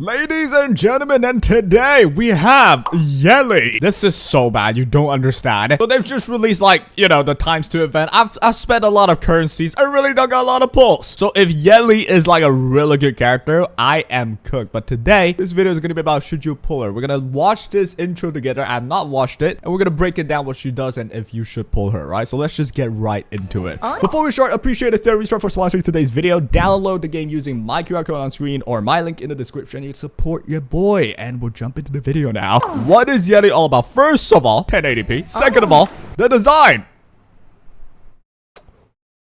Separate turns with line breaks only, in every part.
Ladies and gentlemen, and today we have YELI. This is so bad, you don't understand. So they've just released the ×2 event. I've spent a lot of currencies. I really don't got a lot of pulls. So if YELI is like a really good character, I am cooked. But today, this video is going to be about should you pull her. We're going to watch this intro together. I have not watched it. And we're going to break it down what she does and if you should pull her, right? So let's just get right into it. Before we start, appreciate Etheria for sponsoring today's video. Download the game using my QR code on screen or my link in the description. Support your boy, and we'll jump into the video now. What is YELI all about? First of all, 1080p. Second of all, the design.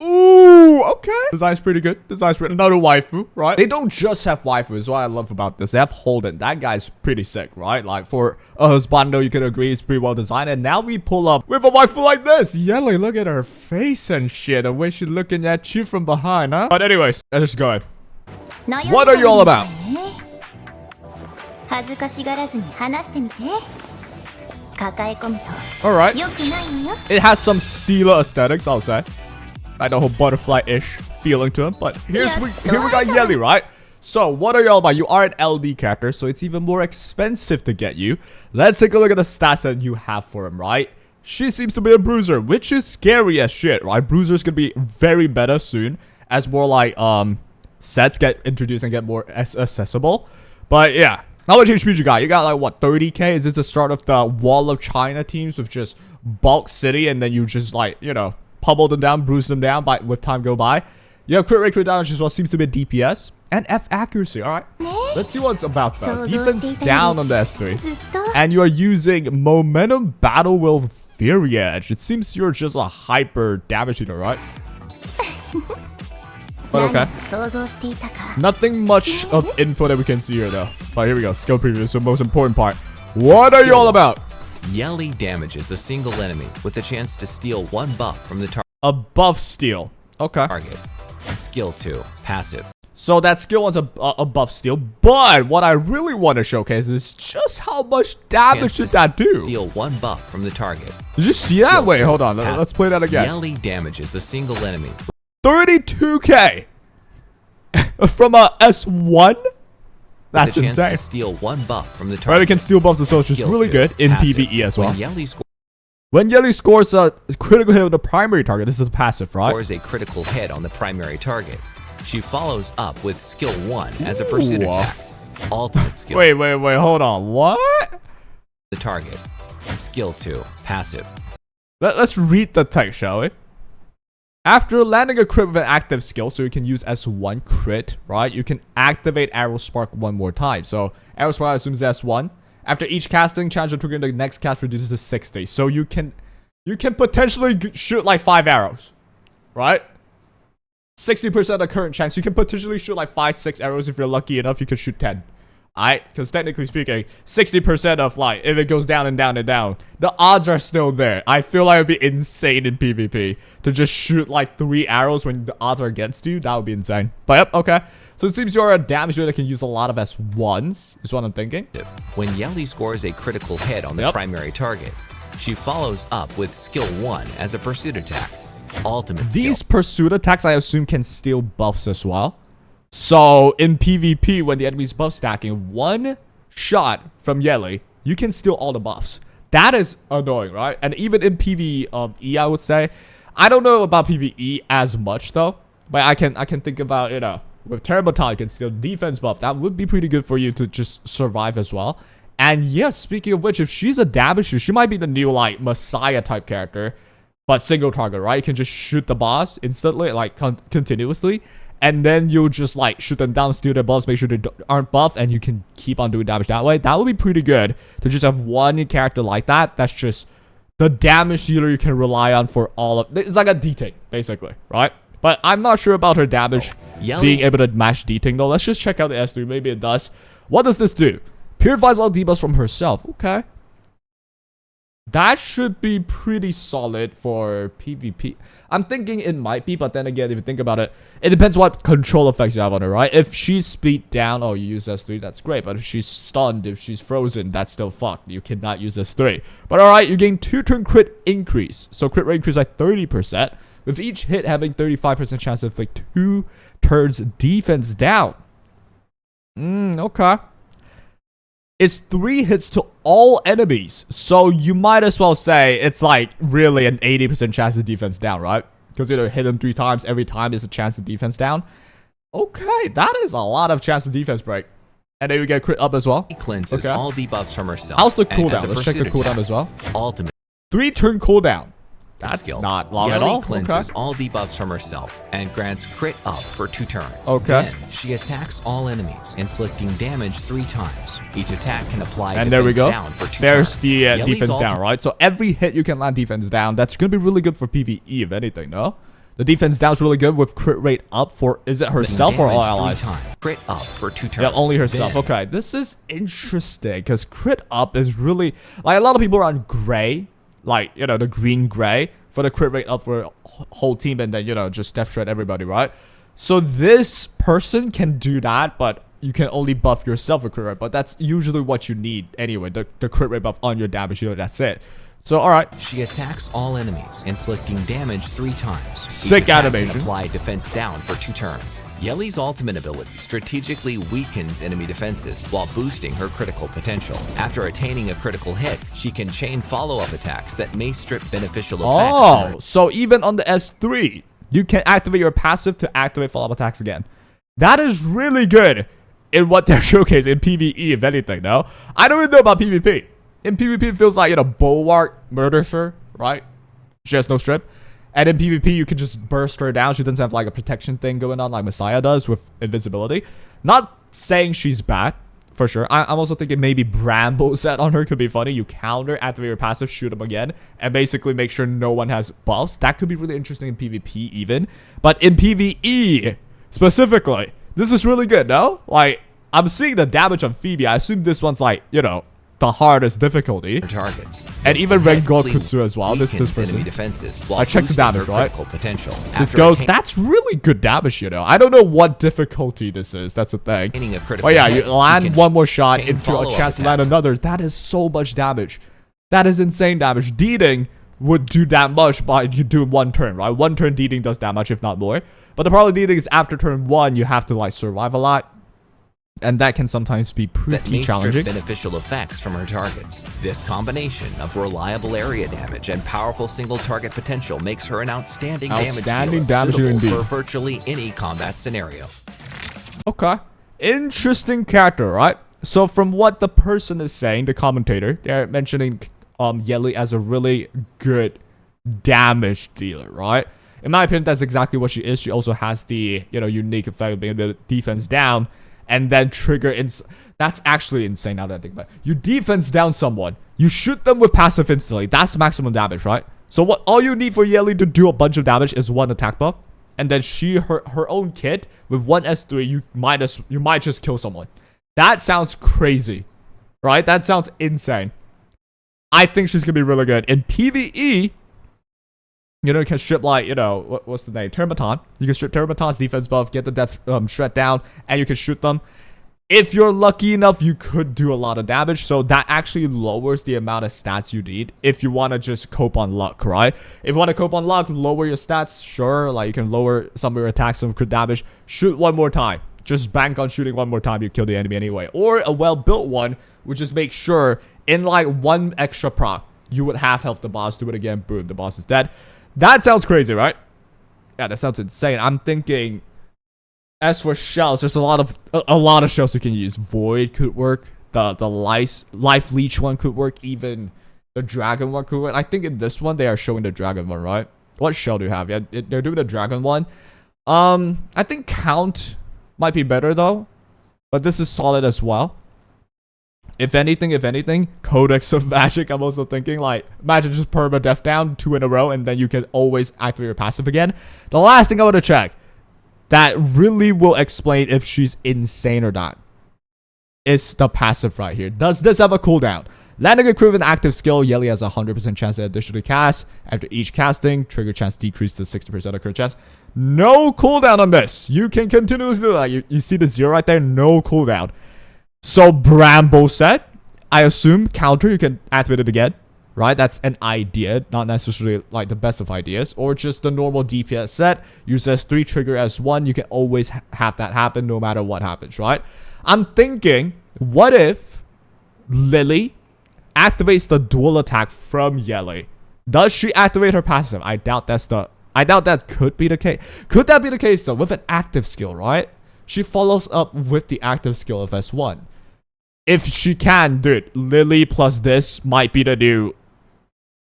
Ooh, okay. Design's pretty good. Design's pretty. Another waifu, right? They don't just have waifu. Is what I love about this. They have Holden. That guy's pretty sick, right? Like for a husbando, you can agree it's pretty well designed. And now we pull up with a waifu like this. YELI, look at her face and shit. The way she's looking at you from behind, huh? But anyways, let's just go ahead. What are you all about? Alright. It has some Sela aesthetics, I'll say. Like the whole butterfly-ish feeling to him. But here we got YELI, right? So, what are y'all about? You are an LD character, so it's even more expensive to get you. Let's take a look at the stats that you have for him, right? She seems to be a bruiser, which is scary as shit, right? Bruiser's gonna be very meta soon, as more like, sets get introduced and get more accessible. But yeah. How much HP you got? You got like what, 30k? Is this the start of the Wall of China teams with just bulk city and then you just like, pummel them down, bruise them down with time go by? You have crit rate, crit damage as well, seems to be a DPS and F accuracy. Alright. Let's see what's about though. Defense down on the S3. And you are using momentum battle with Etheria Edge. It seems you're just a hyper damage eater, right? But okay. Nothing much of info that we can see here though. But here we go. Skill preview is the most important part. What are you all about?
YELI damages a single enemy with the chance to steal one buff from the target.
A buff steal. Okay.
Target. Skill 2. Passive.
So that skill one's a buff steal. But what I really want to showcase is just how much damage did that do?
Steal one buff from the target.
Did you see that? Wait, hold on. Let's play that again.
YELI damages a single enemy.
32k from a S1? That's
the chance
insane.
To steal one buff from the target.
Right, we can steal buffs as well, which is really good in PvE as well.
When
YELI scores a critical hit on the primary target, this is the passive, right?
Scores a critical hit on the primary target. She follows up with skill 1 as a pursuit attack. Ultimate skill.
Wait, hold on. What?
The target. Skill 2. Passive.
Let's read the text, shall we? After landing a crit with an active skill, so you can use S1 crit, right? You can activate Arrow Spark one more time. So Arrow Spark assumes S1. After each casting, chance of triggering the next cast reduces to 60. So you can potentially shoot like 5 arrows, right? 60% of the current chance. You can potentially shoot like 5-6 arrows if you're lucky enough. You could shoot 10. Alright, because technically speaking, 60% of like, if it goes down and down and down, the odds are still there. I feel like it would be insane in PvP to just shoot like 3 arrows when the odds are against you. That would be insane. But yep, okay. So it seems you're a damage dealer that can use a lot of S1s, is what I'm thinking.
When YELI scores a critical hit on the primary target, she follows up with skill 1 as a pursuit attack. Ultimate
These
skill.
Pursuit attacks, I assume, can steal buffs as well. So, in PvP, when the enemy's buff stacking, one shot from YELI, you can steal all the buffs. That is annoying, right? And even in PvE, I would say. I don't know about PvE as much, though. But I can think about, with Terrabaton, you can steal defense buff. That would be pretty good for you to just survive as well. And yes, speaking of which, if she's a damager, she might be the new, like, Messiah-type character. But single target, right? You can just shoot the boss instantly, like, continuously. And then you'll just like shoot them down, steal their buffs, make sure they aren't buffed, and you can keep on doing damage that way. That would be pretty good to just have one character like that. That's just the damage dealer you can rely on for all of. It's like a D-Ting, basically, right? But I'm not sure about her damage being able to match D-Ting though. Let's just check out the S3. Maybe it does. What does this do? Purifies all debuffs from herself. Okay. That should be pretty solid for PvP. I'm thinking it might be, but then again, if you think about it, it depends what control effects you have on her, right? If she's speed down, oh, you use S3, that's great. But if she's stunned, if she's frozen, that's still fucked. You cannot use S3. But alright, you gain 2-turn crit increase. So crit rate increase by 30%, with each hit having 35% chance to inflict 2 turns defense down. Okay. It's 3 hits to all enemies. So you might as well say it's like really an 80% chance of defense down, right? Because you know, hit them 3 times, every time is a chance of defense down. Okay, that is a lot of chance of defense break. And then we get crit up as well.
He cleanses all debuffs from herself.
How's the cooldown? Let's check the cooldown as well.
Ultimate
3-turn cooldown. That's
skill.
not long at
YELI
all.
cleanses all debuffs from herself and grants crit up for 2 turns.
Okay.
Then she attacks all enemies, inflicting damage 3 times. Each attack can apply
and
defense
there we go.
down for 2
There's
turns.
the
YELI's
defense down, right? So every hit you can land defense down. That's gonna be really good for PvE, if anything, no? The defense down is really good with crit rate up for, is it herself or all allies?
Crit up for 2 turns.
Yeah, only herself.
Then,
okay, this is interesting because crit up is really, like, a lot of people are on gray, like, you know, the green gray for the crit rate up for a whole team, and then, you know, just death shred everybody, right? So this person can do that, but you can only buff yourself with crit rate, but that's usually what you need anyway, the crit rate buff on your damage, you know, that's it. So, alright.
She attacks all enemies, inflicting damage 3 times.
Sick animation.
Apply defense down for 2 turns. YELI's ultimate ability strategically weakens enemy defenses while boosting her critical potential. After attaining a critical hit, she can chain follow-up attacks that may strip beneficial effects.
Oh, so even on the S3, you can activate your passive to activate follow-up attacks again. That is really good in what they're showcasing in PvE, if anything, no? I don't even know about PvP. In PvP, it feels like, you know, Bulwark murders her, right? She has no strip. And in PvP, you can just burst her down. She doesn't have, like, a protection thing going on like Messiah does with invincibility. Not saying she's bad, for sure. I'm also thinking maybe Bramble set on her could be funny. You counter, activate your passive, shoot him again, and basically make sure no one has buffs. That could be really interesting in PvP even. But in PvE, specifically, this is really good, no? Like, I'm seeing the damage on Phoebe. I assume this one's, like, you know, the hardest difficulty.
Targets.
And even Rengold Kutsu as well. This person.
Defenses
I checked the damage, right?
Potential.
This goes, that's really good damage, you know. I don't know what difficulty this is. That's the thing.
Oh
yeah, you land one more shot into a chance to land another. That is so much damage. That is insane damage. Deeding would do that much by you doing 1 turn, right? 1 turn Deeding does that much, if not more. But the problem with Deeding is after turn 1, you have to like survive a lot. And that can sometimes be pretty challenging.
Beneficial effects from her targets. This combination of reliable area damage and powerful single target potential makes her an outstanding damage dealer
indeed
for virtually any combat scenario.
Okay, interesting character, right? So from what the person is saying, the commentator, they're mentioning YELI as a really good damage dealer, right? In my opinion, that's exactly what she is. She also has the, you know, unique effect of being able to defense down and then trigger that's actually insane now that I think about it. You defense down someone, you shoot them with passive instantly. That's maximum damage, right? So what all you need for YELI to do a bunch of damage is 1 attack buff, and then her own kit with 1 S3, you might just kill someone. That sounds crazy, right? That sounds insane. I think she's gonna be really good in PvE. You know, you can strip, like, you know, what's the name? Termaton. You can strip Termaton's defense buff, get the death shred down, and you can shoot them. If you're lucky enough, you could do a lot of damage. So that actually lowers the amount of stats you need if you want to just cope on luck, right? If you want to cope on luck, lower your stats, sure. Like, you can lower some of your attacks, some crit damage. Shoot 1 more time. Just bank on shooting 1 more time, you kill the enemy anyway. Or a well-built one, which just make sure in, like, 1 extra proc, you would half health the boss. Do it again, boom, the boss is dead. That sounds crazy, right? Yeah, that sounds insane. I'm thinking, as for shells, there's a lot of shells you can use. Void could work. The life leech one could work. Even the dragon one could work. I think in this one they are showing the dragon one, right? What shell do you have? Yeah, they're doing the dragon one. I think count might be better though, but this is solid as well. If anything, Codex of Magic, I'm also thinking, like, imagine just perma death down 2 in a row, and then you can always activate your passive again. The last thing I want to check that really will explain if she's insane or not is the passive right here. Does this have a cooldown? Landing a crit with an active skill, YELI has a 100% chance to additionally cast. After each casting, trigger chance decreased to 60% of crit chance. No cooldown on this. You can continuously do that. You see the 0 right there? No cooldown. So Bramble set, I assume counter, you can activate it again, right? That's an idea, not necessarily like the best of ideas, or just the normal DPS set. Use S3, trigger S1. You can always have that happen no matter what happens, right? I'm thinking, what if Lily activates the dual attack from YELI. Does she activate her passive? I doubt that could be the case. Could that be the case though? With an active skill, right? She follows up with the active skill of S1. If she can, dude, Lily plus this might be the new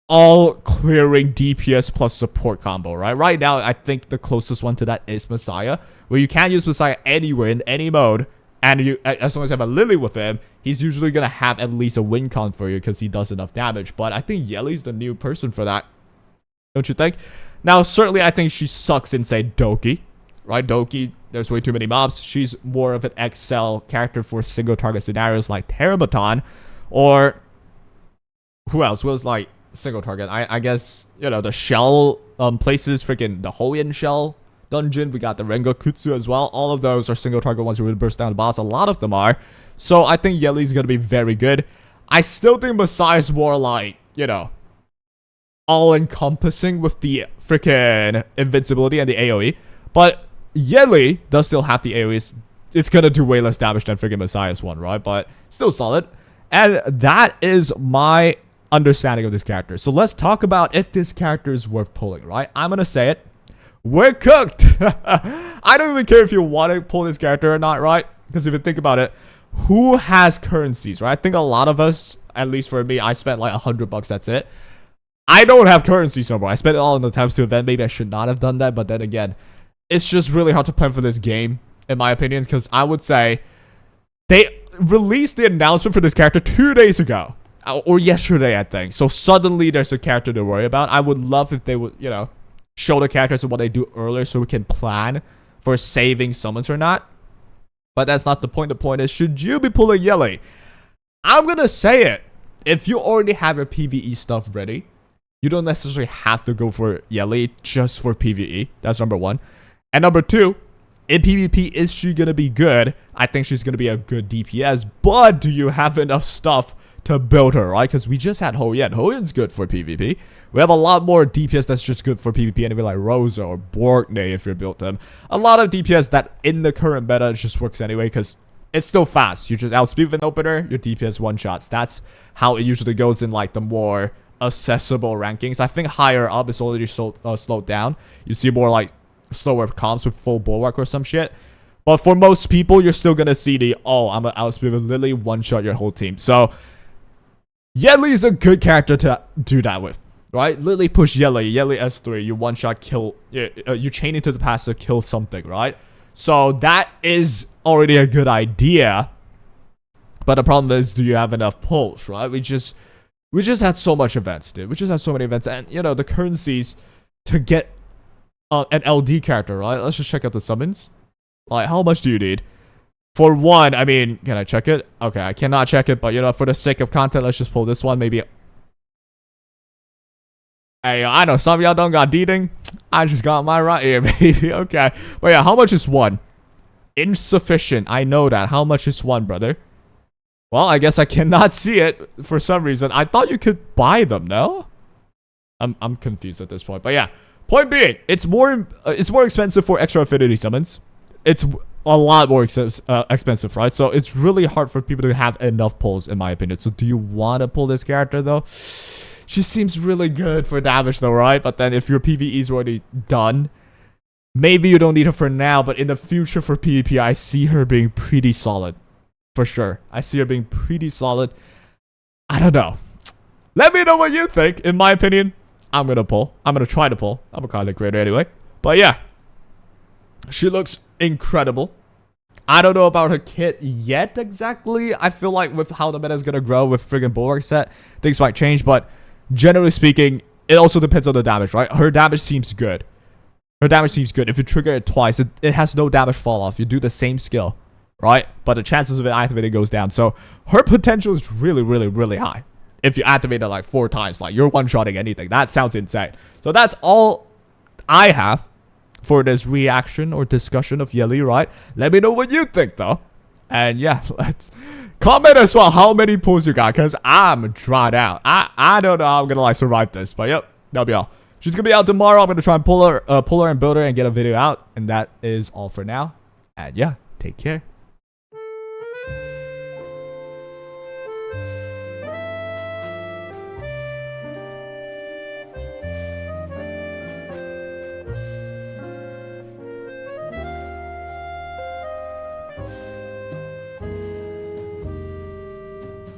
all clearing DPS plus support combo, right? Right now, I think the closest one to that is Messiah, where you can use Messiah anywhere in any mode, and you, as long as you have a Lily with him, he's usually gonna have at least a win con for you because he does enough damage. But I think YELI's the new person for that, don't you think? Now, certainly, I think she sucks in, say, Doki, right? Doki, there's way too many mobs. She's more of an XL character for single target scenarios like Terrabaton, or who else was like single target? I guess, you know, the shell places, freaking the Hoenn shell dungeon. We got the Rengokutsu as well. All of those are single target ones who really burst down the boss. A lot of them are. So I think YELI's gonna be very good. I still think Messiah's more like, you know, all-encompassing with the freaking invincibility and the AoE. But YELI does still have the AoE. It's gonna do way less damage than freaking Messiah's one, right? But still solid. And that is my understanding of this character. So let's talk about if this character is worth pulling, right? I'm gonna say it. We're cooked. I don't even care if you want to pull this character or not, right? Because if you think about it, who has currencies, right? I think a lot of us, at least for me, I spent like $100, that's it. I don't have currencies no more. I spent it all in the times 2 event. Maybe I should not have done that, but then again, it's just really hard to plan for this game, in my opinion, because I would say they released the announcement for this character 2 days ago, or yesterday, I think. So suddenly there's a character to worry about. I would love if they would, you know, show the characters and what they do earlier so we can plan for saving summons or not. But that's not the point. The point is, should you be pulling YELI? I'm gonna say it. If you already have your PvE stuff ready, you don't necessarily have to go for YELI just for PvE. That's number one. And number two, in PvP, is she gonna be good? I think she's gonna be a good DPS, but do you have enough stuff to build her, right? Because we just had Hoenn. Hoenn's good for PvP. We have a lot more DPS that's just good for PvP, anyway, like Rosa or Borgne if you built them. A lot of DPS that in the current meta just works anyway because it's still fast. You just outspeed with an opener, your DPS one-shots. That's how it usually goes in like the more accessible rankings. I think higher up is already slowed down. You see more like slower comps with full bulwark or some shit. But for most people, you're still going to see the, oh, I'm going to outspeed with Lily, one-shot your whole team. So YELI is a good character to do that with, right? Lily push YELI S3, you one-shot kill, you chain into the passive, kill something, right? So that is already a good idea. But the problem is, do you have enough pulls, right? We just had so much events, dude. We just had so many events, and you know, the currencies to get an LD character, right? Let's just check out the summons. Like, how much do you need? For one, I mean, can I check it? Okay, I cannot check it, but you know, for the sake of content, let's just pull this one. Maybe. Hey, I know some of y'all don't got deeding. I just got my right here, baby. Okay. But yeah, how much is one? Insufficient. I know that. How much is one, brother? Well, I guess I cannot see it for some reason. I thought you could buy them, no? I'm confused at this point. But yeah, point being, it's more expensive for extra affinity summons. It's a lot more expensive, right? So it's really hard for people to have enough pulls, in my opinion. So do you want to pull this character, though? She seems really good for damage, though, right? But then if your PvE is already done, maybe you don't need her for now. But in the future for PvP, I see her being pretty solid. For sure. I see her being pretty solid. I don't know. Let me know what you think. In my opinion, I'm going to pull. I'm going to try to pull. I'm a content creator anyway. But yeah. She looks incredible. I don't know about her kit yet exactly. I feel like with how the meta is going to grow with friggin' bulwark set, things might change. But generally speaking, it also depends on the damage, right? Her damage seems good. Her damage seems good. If you trigger it twice, it has no damage fall off. You do the same skill, right? But the chances of it activating goes down. So her potential is really, really, really high. If you activate it like 4 times, like you're one-shotting anything. That sounds insane. So that's all I have for this reaction or discussion of YELI, right? Let me know what you think, though. And yeah, let's comment as well how many pulls you got, because I'm dried out. I don't know how I'm gonna like survive this, but yep, that'll be all. She's gonna be out tomorrow. I'm gonna try and pull her and build her and get a video out, and that is all for now. And yeah, take care.